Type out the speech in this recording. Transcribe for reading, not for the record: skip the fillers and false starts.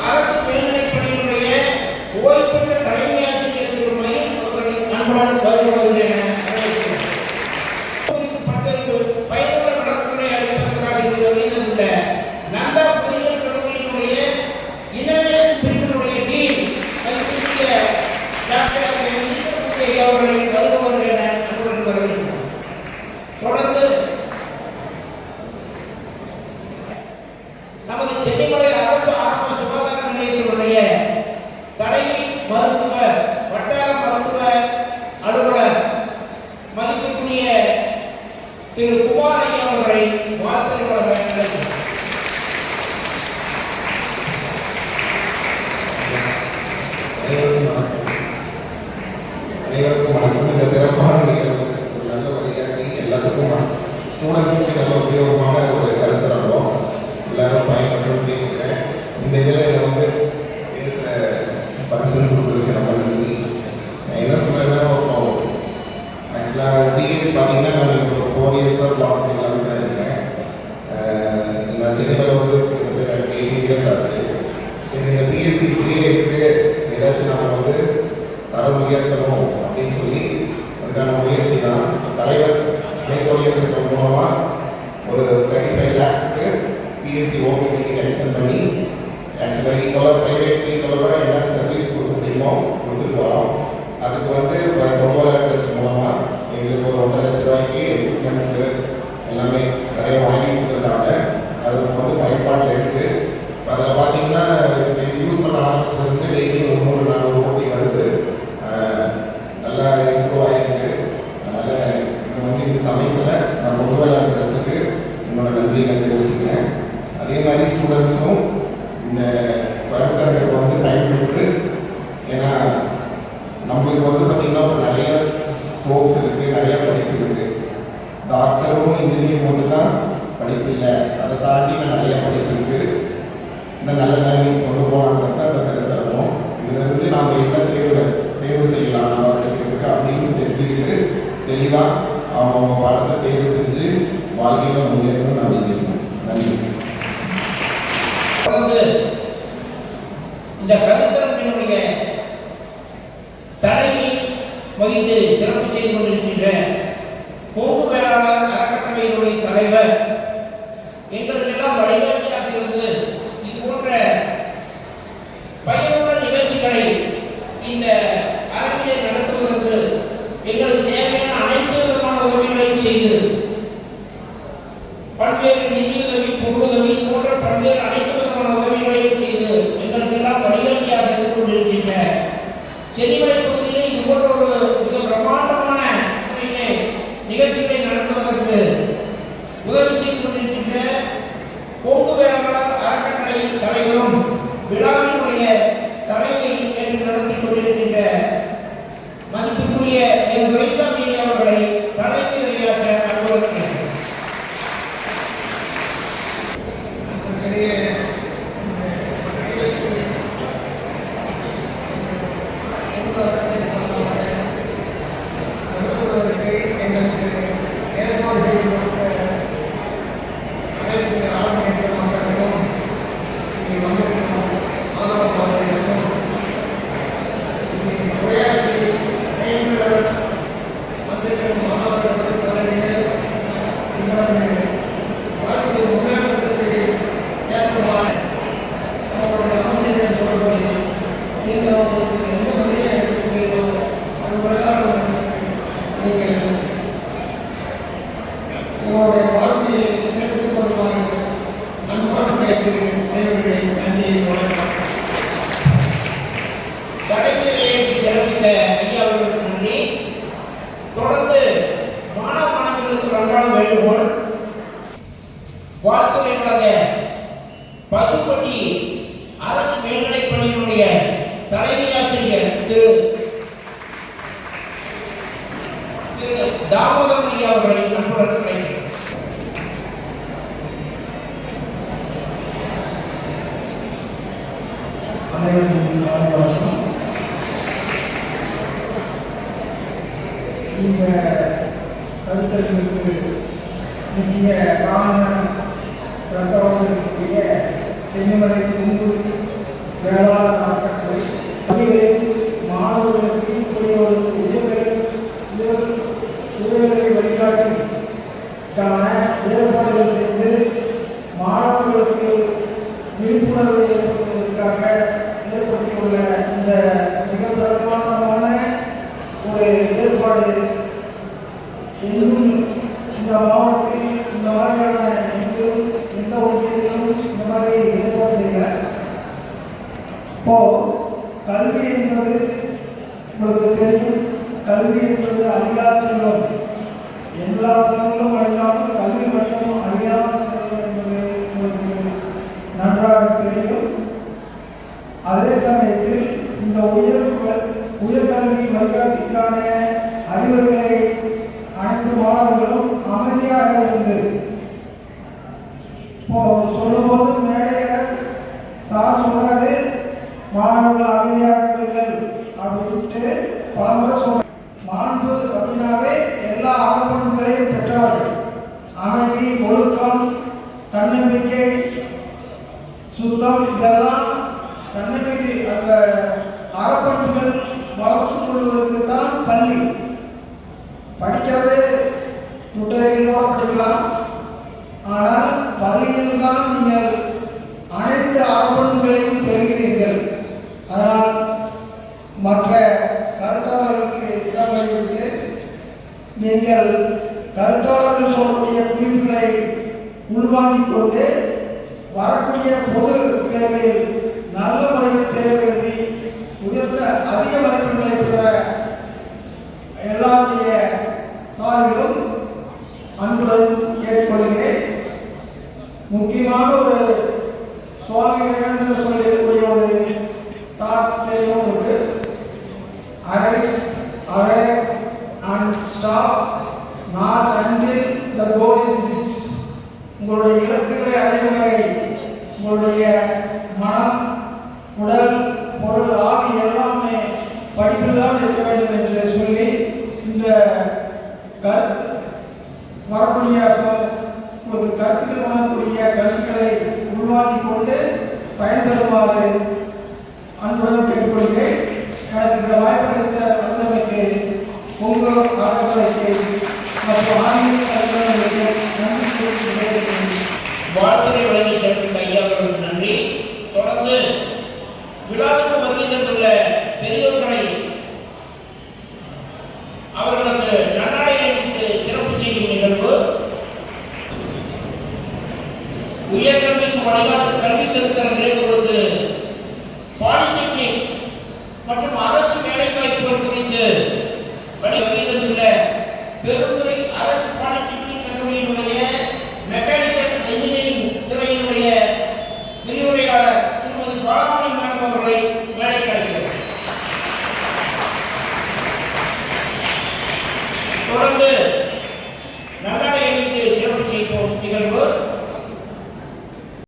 அரசு மேல்நிலைப் பள்ளியினுடைய ஓய்வு பெற்ற தலைமை ஆசிரியர் திரு மயில் அவர்களை அன்புடன் வருகிறேன். பல்வேறு பயனுள்ள வழக்குகளை அளிப்பதற்காக வெளியிட்டுள்ள நந்தா பொறியியல் கல்லூரியினுடைய இனோவேஷன் பிரிவினுடைய டீன் மதிப்புக்குரிய டாக்டர் அவர்களை வருகிறேன் அன்புடன் வருகிறேன். தொடர்ந்து நமது சென்னிமலை அரசு ஆரம்ப சுகாதார நிலையத்தினுடைய தலைமை மருத்துவர் வட்டார மருத்துவ அலுவலர் மதிப்புக்குரிய திரு குமார் ஐயா அவர்களை வாழ்த்துக்களை அனைவருக்கும் வணக்கம். இந்த சிறப்பான நிகழ்வு ஒரு நல்ல வழிகாட்டி எல்லாத்துக்கும் ஸ்டூடெண்ட்ஸுக்கு நல்ல உபயோகமான ஒரு கருத்து நடக்கும். எல்லாரும் பயன்பட்டு கேட்குறேன். இந்த இதில் வந்து பேச பர்மிஷன் கொடுத்துருக்கு நம்ம நன்றி. என்ன சொல்கிறேன்னா ஆக்சுவலாக ஜிஹெச் பார்த்தீங்கன்னா நான் ஒரு 4 இயர்ஸாக பிளாக் பண்ணலாம் சார் இருக்கேன். நான் சென்னையில் வந்து 8 இயர்ஸ் ஆச்சு. சரி, இந்த பிஎஸ்சி இப்படியே இருக்குது, ஏதாச்சும் நம்ம வந்து தரம் உயர்த்தணும் அப்படின்னு சொல்லி அதுக்கான முயற்சி தான் தலைவர் இணைத்தொழில் சட்டம் மூலமாக ஒரு 35 lakhs பிஎஸ்சி ஓபிடிக்கு எக்ஸ்டெண்ட் பண்ணி ஆக்சுவலாக ஈக்குவலாக ப்ரைவேட் ஈக்குவலாக என்ன சர்வீஸ் கொடுக்க முடியுமோ கொடுத்துட்டு வரோம். அதுக்கு வந்து பொங்கல் ட்ரஸ்ட் மூலமாக எங்களுக்கு ஒரு 1.5 லட்ச ரூபாய்க்கு எக்யூப்மெண்ட்ஸு எல்லாமே நிறைய வாங்கி கொடுத்துருக்காங்க. அது வந்து பயன்பாட்டில் இருக்குது. அதில் பார்த்தீங்கன்னா இது யூஸ் பண்ண ஆரம்பிச்சது டெய்லி 300-400 கோடி வருது. நல்லா இம்ப்ரூவ் ஆகிருக்கு. அதனால் இது வந்து இந்த சமயத்தில் நான் பொங்கல் ட்ரஸ்ட்டுக்கு என்னோட நன்றியை தெரிவிச்சுக்கிறேன். அதே மாதிரி ஸ்டூடெண்ட்ஸும் இந்த கருத்தரங்கத்தை வந்து பயன்பெற்று, ஏன்னா நம்மளுக்கு வந்து பார்த்திங்கன்னா ஒரு நிறைய ஸ்கோப்ஸ் இருக்குது, நிறையா படிப்பு இருக்குது. டாக்டரும் இன்ஜினியர் மட்டும் தான் படிப்பு இல்லை, அதை தாண்டி நிறையா படிப்பு இருக்குது. இன்னும் நல்ல நிலைமைக்கு கொண்டு போகலான்றது அந்த கருத்தரங்கம். இதிலிருந்து நாம் என்ன தேர்வு செய்யலாம் நம்ம படிக்கிறதுக்கு அப்படின்னு தெரிஞ்சுக்கிட்டு தெளிவாக அவங்க பாடத்தை தேர்வு செஞ்சு வாழ்க்கையில் முன்னேறணும்னு நான் நினைக்கிறேன். நன்றி. தொடர்ந்து இந்த கருத்தரங்கினுடைய தலைமை வகித்து சிறப்பு செய்து கொண்டிருக்கின்ற கோப்பு வேளாளர் அறக்கட்டளையினுடைய தலைவர் எங்களுக்கெல்லாம் வழிகாட்டியாக இருந்து இது போன்ற பயனுள்ள நிகழ்ச்சிகளை இந்த அரங்கிலே நடத்துவதற்கு எங்களுக்கு தேவையான அனைத்து விதமான உதவிகளையும் செய்து பல்வேறு நிதியுதவி, பொருளுதவி போன்ற பல்வேறு அனைத்து விதமான உதவிகளையும் செய்து எங்களுக்கெல்லாம் வழிகாட்டியாக இருந்து கொண்டிருக்கின்ற சென்னிமலை பகுதியிலே இது போன்ற ஒரு மிக பிரம்மாண்டமான முறையிலே நிகழ்ச்சிகளை நடத்துவதற்கு உதவி செய்து கொண்டிருக்கின்ற கொங்கு வேளாளர் அறக்கட்டளை தலைவரும் விழாவினுடைய தலைமை ஏற்று நடத்தி கொண்டிருக்கின்ற மதிப்புக்குரிய என் துரைசாமி அவர்களை தலைமை உரையாற்ற அனுபவம். தொடர்ந்து மாணவ மாணவிகளுக்கு அன்றாட வேண்டுகோள், வாழ்த்துறை வழங்க பசுப்பட்டி அரசு மேல்நிலைப் பள்ளியினுடைய தலைமை ஆசிரியர் திரு தாமோதரன் ஐயா அவர்களை அன்புடன் அழைக்கிறேன். இந்த கருத்தரங்குக்கு முக்கிய காரணம் கருத்தாளர்களுடைய சென்னிமலை கும்பு வேளாண் அறக்கட்டளை பள்ளிகளில் மாணவர்களுக்கு இப்படி ஒரு உயர்நிலை வழிகாட்டிக்கான ஏற்பாடுகள் செய்து மாணவர்களுக்கு விழிப்புணர்வை ஏற்படுத்துவதற்காக ஏற்படுத்தியுள்ள இந்த மிக பிரமாண்டமான ஒரு ஏற்பாடு எங்கும் இந்த மாவட்டத்தில் இந்த மாதிரியான எந்த ஒன்றியத்திலும் இந்த மாதிரி ஏற்பாடு செய்யல. இப்போ கல்வி என்பது உங்களுக்கு தெரியும், கல்வி என்பது அழியா செல்வம். எல்லா செல்வங்களும் அழிந்தாலும் கல்வி மட்டும் அழியாத செல்வம் என்பது உங்களுக்கு நன்றாக தெரியும். அதே சமயத்தில் இந்த உயர்கல்வி வழிகாட்டிக்கான அறிவுரைகளை அனைத்து மாணவர்களும் அமைதியாக இருந்து இப்போ சொல்லும்போது மேடையில் சார் சொல்றாரு மாணவர்கள் அமைதியாக இருங்கள் அப்படின்ட்டு பலமுறை சொல்ற மாண்பு அப்படின்னாவே எல்லா அறப்பண்புகளையும் பெற்றவர்கள். அமைதி, ஒழுக்கம், தன்னம்பிக்கை, சுத்தம், இதெல்லாம் தன்னம்பிக்கை அந்த அறப்பண்புகள் வளர்த்துக் கொள்வதற்கு தான் பள்ளி. படிக்கிறது டுட்டோரியலோட படிக்கலாம், ஆனால் பள்ளியில் தான் நீங்கள் அனைத்து அறப்பண்புகளையும் பெறுகிறீர்கள். அதனால் மற்ற கருத்தாளர்களுக்கு இடமளித்து நீங்கள் கருத்தாளர்கள் சொல்லக்கூடிய குறிப்புகளை உள்வாங்கிக் கொண்டு வரக்கூடிய பொது தேர்வில் நல்ல முறையில் தேர்வு எழுதி உயர்ந்த அதிக மதிப்பெண்களை பெற எல்லாருடைய சார்பிலும் அன்புடன் கேட்டுக்கொள்கிறேன். முக்கியமான ஒரு சுவாமி விவேகானந்தர் சொல்லக்கூடிய ஒரு தாட்ஸ் தெரியும் உங்களுக்கு. Arise, aware and stop not until the goal is reached. உங்களுடைய இலக்குகளை அடையும் வரை உங்களுடைய மனம், உடல், பொருள், ஆவி எல்லாமே படிப்பில் தான் இருக்க வேண்டும் என்று சொல்லி இந்த கருத்து வரக்கூடிய உங்களுக்கு கருத்துக்கள் வரக்கூடிய கருத்துக்களை உள்வாங்கிக் கொண்டு பயன்பெறுமாறு அன்புடன் கேட்டுக்கொள்கிறேன். எனக்கு இந்த வாய்ப்பளித்த வந்தமைக்கு உங்கள் அறக்கட்டளைக்கு மற்றும் ஆன்மீக கல்விகளுக்கு நன்றி கூறுகிறேன். வாழ்த்துறை வழங்கி சென்ற ஐயா அவர்களுக்கு நன்றி. தொடர்ந்து விழாவுக்கு வருகை தந்துள்ள பெரியோர்களை அவர்களுக்கு நன்னாடை அணிவித்து சிறப்பு செய்யும் நிகழ்வு. உயர்கல்விக்கு வழிகாட்டு கல்வி கருத்தரங்களுக்கு பாலிடெக்னிக் மற்றும் அரசு வேலைவாய்ப்புகள் குறித்து வருகை தந்துள்ள பெருந்துறை அரசு பாலிடெக்னிக் கல்லூரியினுடைய மெக்கானிக்கல் இன்ஜினியரிங் துறையினுடைய விரிவுரையாளர் திருமதி பாலாமணி மேடம் அவர்களை மேடைக்கு அழைக்கிறோம். தொடர்ந்து